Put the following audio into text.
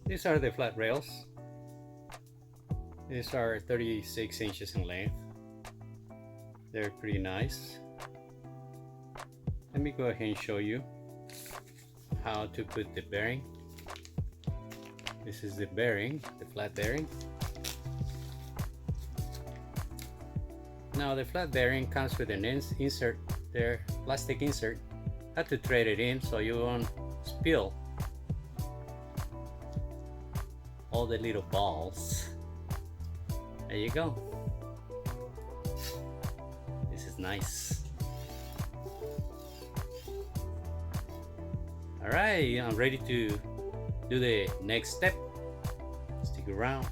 These are the flat rails. These are 36 inches in length. They're pretty nice. Let me go ahead and show you how to put the bearing. This is the bearing, the flat bearing. Now the flat bearing comes with an insert there, plastic insert. Have to thread it in so you won't spill all the little balls. There you go. This is nice. Alright, I'm ready to do the next step. Stick around.